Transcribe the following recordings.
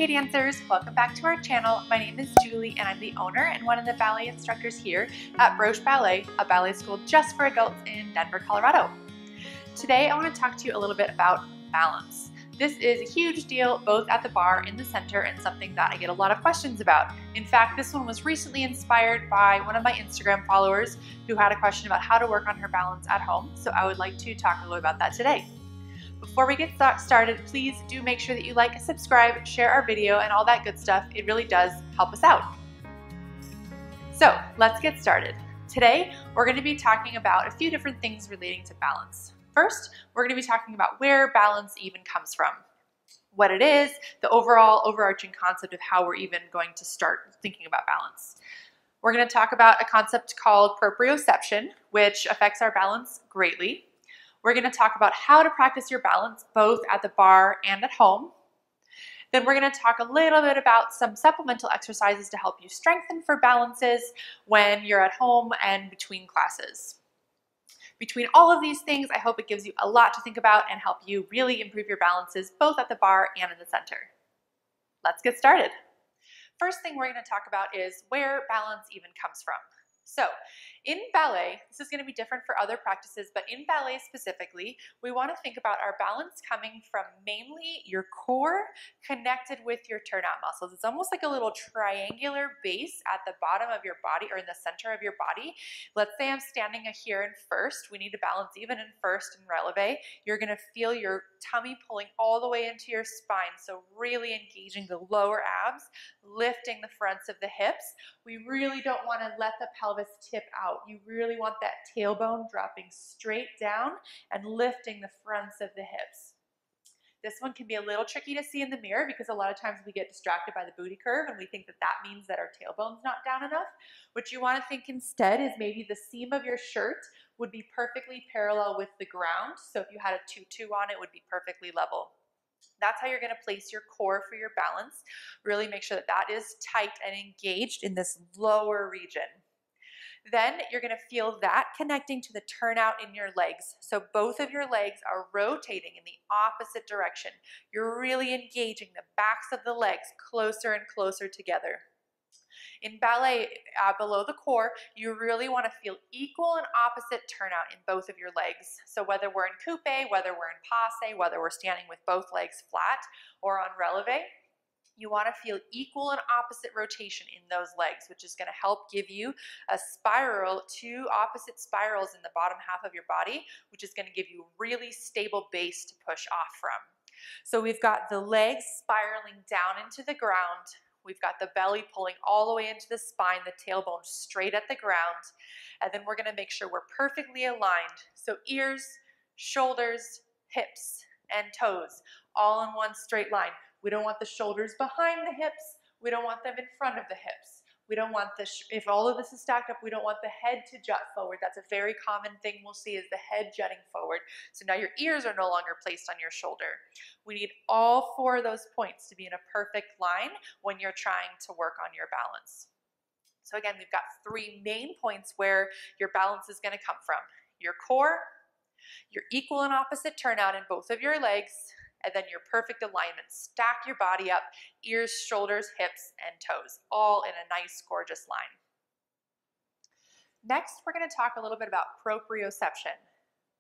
K-Dancers, welcome back to our channel. My name is Julie and I'm the owner and one of the ballet instructors here at Broche Ballet, a ballet school just for adults in Denver, Colorado. Today I want to talk to you a little bit about balance. This is a huge deal both at the bar, in the center, and something that I get a lot of questions about. In fact, this one was recently inspired by one of my Instagram followers who had a question about how to work on her balance at home, so I would like to talk a little about that today. Before we get started, please do make sure that you like, subscribe, share our video, and all that good stuff. It really does help us out. So let's get started. Today, we're going to be talking about a few different things relating to balance. First, we're going to be talking about where balance even comes from, what it is, the overall overarching concept of how we're even going to start thinking about balance. We're going to talk about a concept called proprioception, which affects our balance greatly. We're going to talk about how to practice your balance both at the bar and at home. Then we're going to talk a little bit about some supplemental exercises to help you strengthen for balances when you're at home and between classes. Between all of these things, I hope it gives you a lot to think about and help you really improve your balances both at the bar and in the center. Let's get started. First thing we're going to talk about is where balance even comes from. So in ballet, this is going to be different for other practices, but in ballet specifically, we want to think about our balance coming from mainly your core connected with your turnout muscles. It's almost like a little triangular base at the bottom of your body or in the center of your body. Let's say I'm standing here in first. We need to balance even in first and releve. You're going to feel your tummy pulling all the way into your spine. So really engaging the lower abs, lifting the fronts of the hips. We really don't want to let the pelvis tip out. You really want that tailbone dropping straight down and lifting the fronts of the hips. This one can be a little tricky to see in the mirror because a lot of times we get distracted by the booty curve and we think that that means that our tailbone's not down enough. What you want to think instead is maybe the seam of your shirt would be perfectly parallel with the ground. So if you had a tutu on, it would be perfectly level. That's how you're going to place your core for your balance. Really make sure that that is tight and engaged in this lower region. Then you're going to feel that connecting to the turnout in your legs. So both of your legs are rotating in the opposite direction. You're really engaging the backs of the legs closer and closer together. In ballet, below the core, you really want to feel equal and opposite turnout in both of your legs. So whether we're in coupe, whether we're in passe, whether we're standing with both legs flat or on releve, you want to feel equal and opposite rotation in those legs, which is going to help give you a spiral, two opposite spirals in the bottom half of your body, which is going to give you a really stable base to push off from. So we've got the legs spiraling down into the ground. We've got the belly pulling all the way into the spine, the tailbone straight at the ground. And then we're going to make sure we're perfectly aligned. So ears, shoulders, hips, and toes, all in one straight line. We don't want the shoulders behind the hips. We don't want them in front of the hips. We don't want if all of this is stacked up, we don't want the head to jut forward. That's a very common thing we'll see is the head jutting forward. So now your ears are no longer placed on your shoulder. We need all four of those points to be in a perfect line when you're trying to work on your balance. So again, we've got three main points where your balance is going to come from. Your core, your equal and opposite turnout in both of your legs, and then your perfect alignment. Stack your body up, ears, shoulders, hips, and toes, all in a nice, gorgeous line. Next, we're going to talk a little bit about proprioception.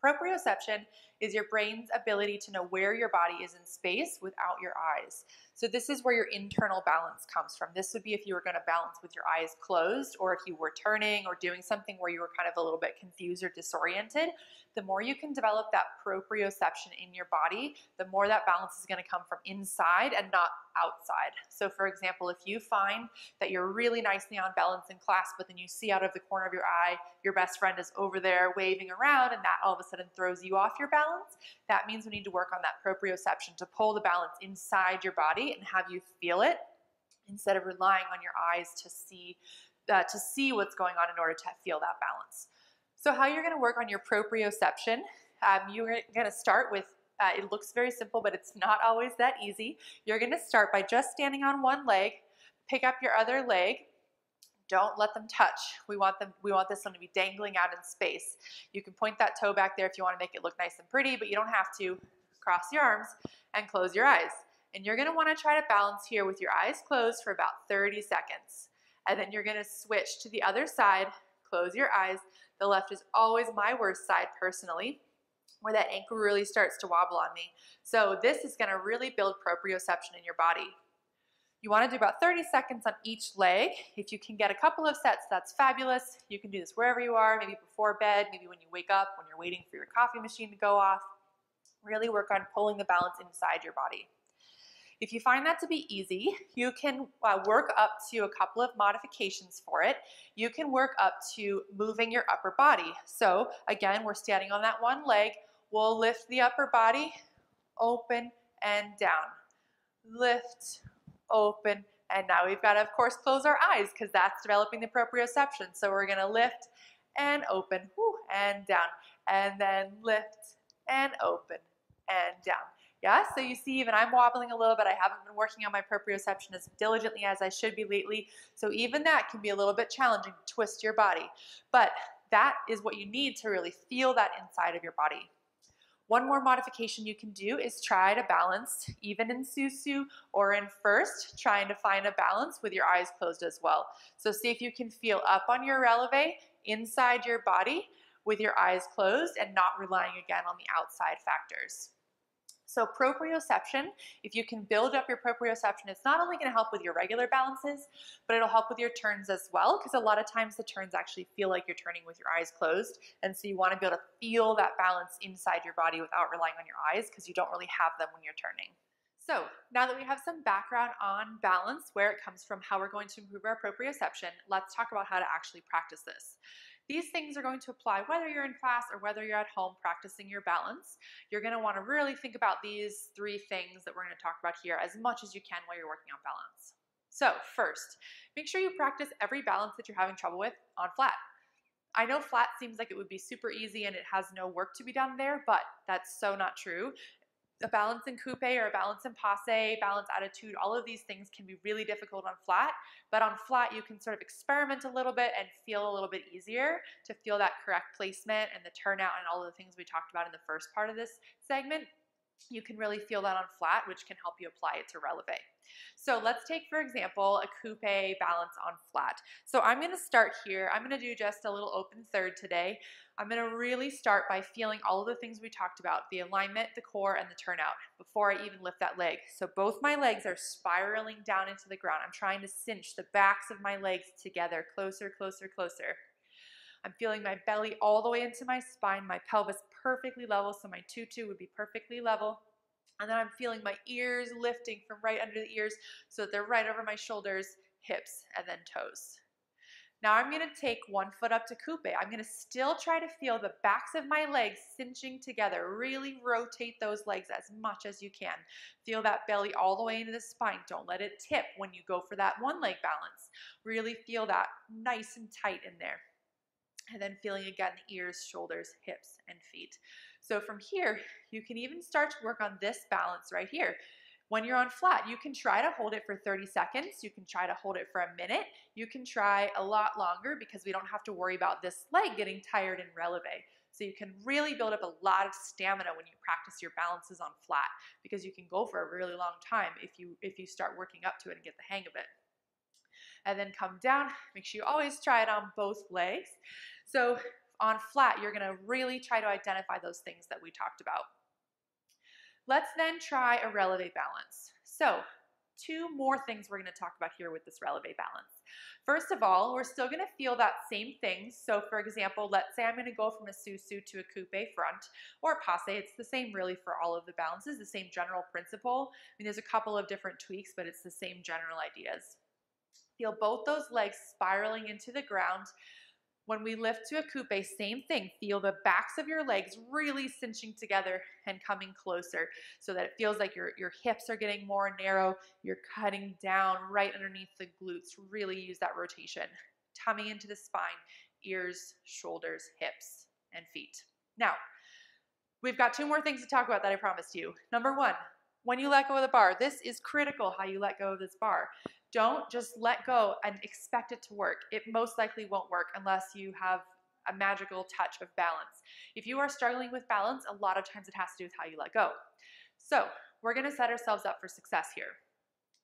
Proprioception is your brain's ability to know where your body is in space without your eyes. So this is where your internal balance comes from. This would be if you were going to balance with your eyes closed, or if you were turning or doing something where you were kind of a little bit confused or disoriented. The more you can develop that proprioception in your body, the more that balance is going to come from inside and not outside. So for example, if you find that you're really nicely on balance in class, but then you see out of the corner of your eye, your best friend is over there waving around, and that all of a sudden throws you off your balance, that means we need to work on that proprioception to pull the balance inside your body and have you feel it instead of relying on your eyes to see what's going on in order to feel that balance. So how you're going to work on your proprioception, you're going to start with, it looks very simple, but it's not always that easy. You're going to start by just standing on one leg, pick up your other leg. Don't let them touch. We want this one to be dangling out in space. You can point that toe back there if you want to make it look nice and pretty, but you don't have to. Cross your arms and close your eyes. And you're gonna wanna try to balance here with your eyes closed for about 30 seconds. And then you're gonna switch to the other side, close your eyes. The left is always my worst side personally, where that ankle really starts to wobble on me. So this is gonna really build proprioception in your body. You wanna do about 30 seconds on each leg. If you can get a couple of sets, that's fabulous. You can do this wherever you are, maybe before bed, maybe when you wake up, when you're waiting for your coffee machine to go off. Really work on pulling the balance inside your body. If you find that to be easy, you can work up to a couple of modifications for it. You can work up to moving your upper body. So again, we're standing on that one leg. We'll lift the upper body, open and down. Lift, open, and now we've got to, of course, close our eyes because that's developing the proprioception. So we're going to lift and open, and down, and then lift and open and down. Yeah, so you see, even I'm wobbling a little bit. I haven't been working on my proprioception as diligently as I should be lately. So even that can be a little bit challenging to twist your body. But that is what you need to really feel that inside of your body. One more modification you can do is try to balance even in Susu or in first, trying to find a balance with your eyes closed as well. So see if you can feel up on your releve inside your body with your eyes closed and not relying again on the outside factors. So proprioception, if you can build up your proprioception, it's not only going to help with your regular balances, but it'll help with your turns as well, because a lot of times the turns actually feel like you're turning with your eyes closed. And so you want to be able to feel that balance inside your body without relying on your eyes, because you don't really have them when you're turning. So now that we have some background on balance, where it comes from, how we're going to improve our proprioception, let's talk about how to actually practice this. These things are going to apply whether you're in class or whether you're at home practicing your balance. You're going to want to really think about these three things that we're going to talk about here as much as you can while you're working on balance. So first, make sure you practice every balance that you're having trouble with on flat. I know flat seems like it would be super easy and it has no work to be done there, but that's so not true. A balance in coupe or a balance in passe, balance attitude, all of these things can be really difficult on flat, but on flat you can sort of experiment a little bit and feel a little bit easier to feel that correct placement and the turnout and all of the things we talked about in the first part of this segment. You can really feel that on flat, which can help you apply it to releve. So let's take, for example, a coupe balance on flat. So I'm going to start here. I'm going to do just a little open third today. I'm going to really start by feeling all of the things we talked about, the alignment, the core, and the turnout before I even lift that leg. So both my legs are spiraling down into the ground. I'm trying to cinch the backs of my legs together, closer, closer, closer. I'm feeling my belly all the way into my spine, my pelvis perfectly level, so my tutu would be perfectly level. And then I'm feeling my ears lifting from right under the ears so that they're right over my shoulders, hips, and then toes. Now I'm going to take one foot up to coupe. I'm going to still try to feel the backs of my legs cinching together. Really rotate those legs as much as you can. Feel that belly all the way into the spine. Don't let it tip when you go for that one leg balance. Really feel that nice and tight in there. And then feeling again the ears, shoulders, hips, and feet. So from here, you can even start to work on this balance right here. When you're on flat, you can try to hold it for 30 seconds. You can try to hold it for a minute. You can try a lot longer because we don't have to worry about this leg getting tired in releve. So you can really build up a lot of stamina when you practice your balances on flat, because you can go for a really long time if you start working up to it and get the hang of it. And then come down. Make sure you always try it on both legs. So on flat, you're going to really try to identify those things that we talked about. Let's then try a releve balance. So two more things we're going to talk about here with this releve balance. First of all, we're still going to feel that same thing. So for example, let's say I'm going to go from a Susu to a coupe front or a passe. It's the same really for all of the balances, the same general principle. I mean, there's a couple of different tweaks, but it's the same general ideas. Feel both those legs spiraling into the ground. When we lift to a coupe, same thing. Feel the backs of your legs really cinching together and coming closer so that it feels like your hips are getting more narrow. You're cutting down right underneath the glutes. Really use that rotation. Tummy into the spine, ears, shoulders, hips, and feet. Now, we've got two more things to talk about that I promised you. Number one, when you let go of the bar, this is critical how you let go of this bar. Don't just let go and expect it to work. It most likely won't work unless you have a magical touch of balance. If you are struggling with balance, a lot of times it has to do with how you let go. So we're gonna set ourselves up for success here.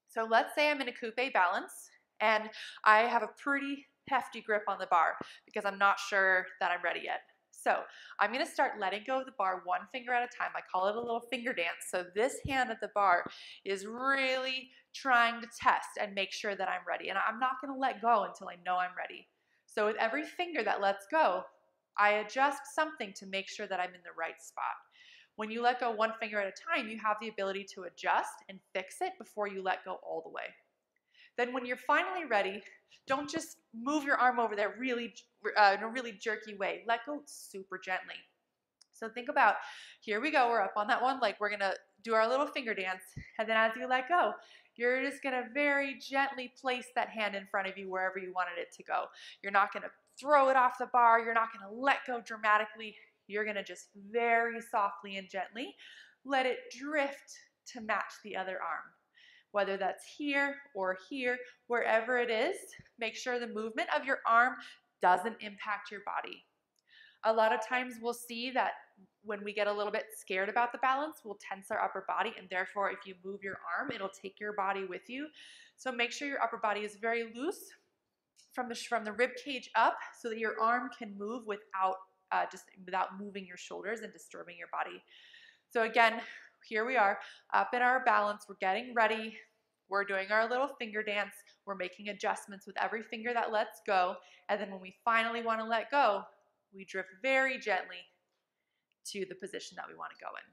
So let's say I'm in a coupe balance and I have a pretty hefty grip on the bar because I'm not sure that I'm ready yet. So I'm gonna start letting go of the bar one finger at a time. I call it a little finger dance. So this hand at the bar is really trying to test and make sure that I'm ready. And I'm not gonna let go until I know I'm ready. So with every finger that lets go, I adjust something to make sure that I'm in the right spot. When you let go one finger at a time, you have the ability to adjust and fix it before you let go all the way. Then when you're finally ready, don't just move your arm over there really in a really jerky way. Let go super gently. So think about, here we go, we're up on that one leg. We're gonna do our little finger dance. And then as you let go, you're just gonna very gently place that hand in front of you wherever you wanted it to go. You're not gonna throw it off the bar. You're not gonna let go dramatically. You're gonna just very softly and gently let it drift to match the other arm. Whether that's here or here, wherever it is, make sure the movement of your arm doesn't impact your body. A lot of times we'll see that when we get a little bit scared about the balance, we'll tense our upper body, and therefore if you move your arm, it'll take your body with you. So make sure your upper body is very loose from the rib cage up so that your arm can move without moving your shoulders and disturbing your body. So again, here we are up in our balance. We're getting ready. We're doing our little finger dance. We're making adjustments with every finger that lets go. And then when we finally want to let go, we drift very gently to the position that we want to go in.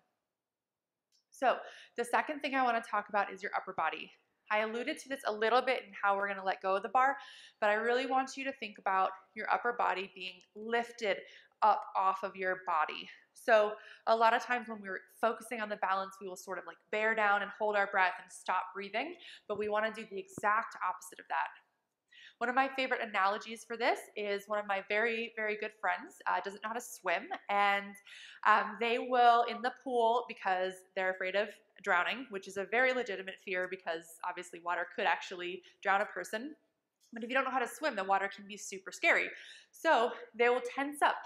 So the second thing I want to talk about is your upper body. I alluded to this a little bit in how we're going to let go of the bar, but I really want you to think about your upper body being lifted up off of your body. So a lot of times when we're focusing on the balance, we will sort of like bear down and hold our breath and stop breathing, but we want to do the exact opposite of that. One of my favorite analogies for this is one of my very, very good friends doesn't know how to swim, and they will in the pool because they're afraid of drowning, which is a very legitimate fear because obviously water could actually drown a person. But if you don't know how to swim, the water can be super scary. So they will tense up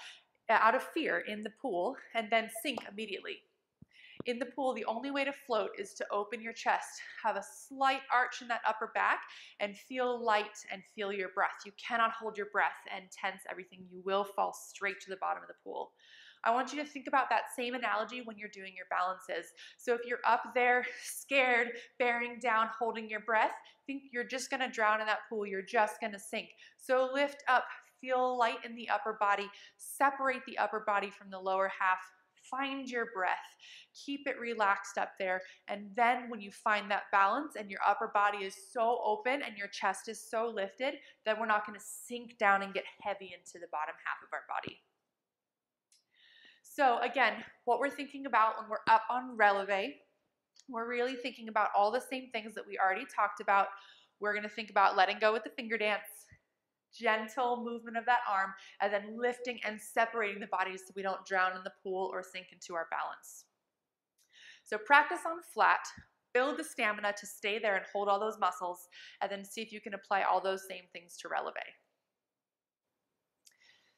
out of fear in the pool and then sink immediately. In the pool, the only way to float is to open your chest, have a slight arch in that upper back, and feel light and feel your breath. You cannot hold your breath and tense everything. You will fall straight to the bottom of the pool. I want you to think about that same analogy when you're doing your balances. So if you're up there, scared, bearing down, holding your breath, think you're just gonna drown in that pool. You're just gonna sink. So lift up, feel light in the upper body, separate the upper body from the lower half. Find your breath, keep it relaxed up there, and then when you find that balance and your upper body is so open and your chest is so lifted, then we're not going to sink down and get heavy into the bottom half of our body. So again, what we're thinking about when we're up on Releve, we're really thinking about all the same things that we already talked about. We're going to think about letting go with the finger dance, gentle movement of that arm, and then lifting and separating the bodies so we don't drown in the pool or sink into our balance. So practice on flat, build the stamina to stay there and hold all those muscles, and then see if you can apply all those same things to Releve.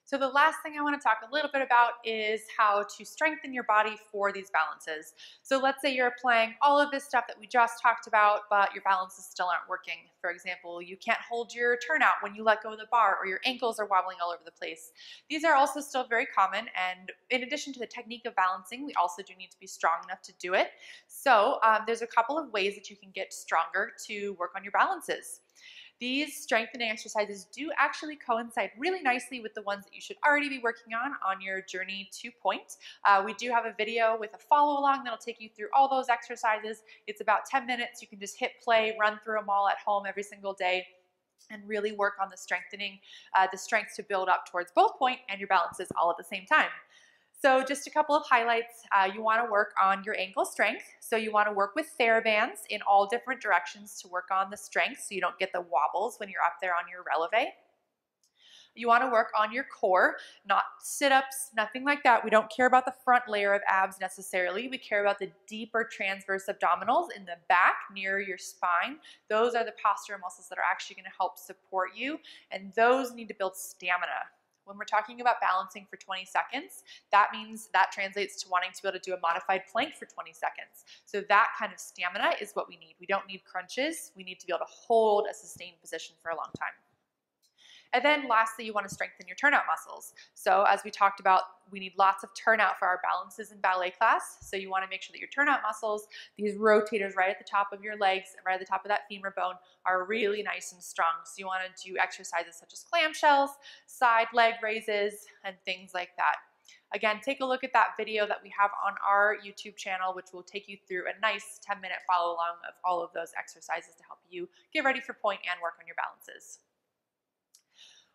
So the last thing I want to talk a little bit about is how to strengthen your body for these balances. So let's say you're applying all of this stuff that we just talked about, but your balances still aren't working. For example, you can't hold your turnout when you let go of the bar, or your ankles are wobbling all over the place. These are also still very common, and in addition to the technique of balancing, we also do need to be strong enough to do it. So there's a couple of ways that you can get stronger to work on your balances. These strengthening exercises do actually coincide really nicely with the ones that you should already be working on your journey to point. We do have a video with a follow along that'll take you through all those exercises. It's about 10 minutes. You can just hit play, run through them all at home every single day, and really work on the strengthening, the strengths to build up towards both point and your balances all at the same time. So just a couple of highlights. You want to work on your ankle strength. So you want to work with TheraBands in all different directions to work on the strength so you don't get the wobbles when you're up there on your Releve. You want to work on your core, not sit-ups, nothing like that. We don't care about the front layer of abs necessarily. We care about the deeper transverse abdominals in the back near your spine. Those are the postural muscles that are actually going to help support you, and those need to build stamina. When we're talking about balancing for 20 seconds, that means that translates to wanting to be able to do a modified plank for 20 seconds. So that kind of stamina is what we need. We don't need crunches. We need to be able to hold a sustained position for a long time. And then lastly, you want to strengthen your turnout muscles. So as we talked about, we need lots of turnout for our balances in ballet class. So you want to make sure that your turnout muscles, these rotators right at the top of your legs, right at the top of that femur bone, are really nice and strong. So you want to do exercises such as clamshells, side leg raises, and things like that. Again, take a look at that video that we have on our YouTube channel, which will take you through a nice 10-minute follow along of all of those exercises to help you get ready for point and work on your balances.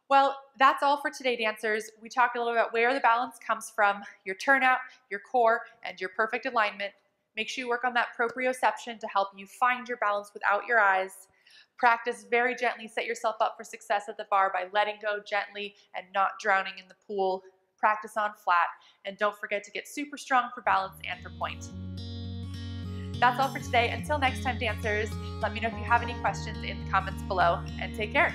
Well, that's all for today, dancers. We talked a little about where the balance comes from, your turnout, your core, and your perfect alignment. Make sure you work on that proprioception to help you find your balance without your eyes. Practice very gently. Set yourself up for success at the bar by letting go gently and not drowning in the pool. Practice on flat, and don't forget to get super strong for balance and for point. That's all for today. Until next time, dancers, let me know if you have any questions in the comments below, and take care.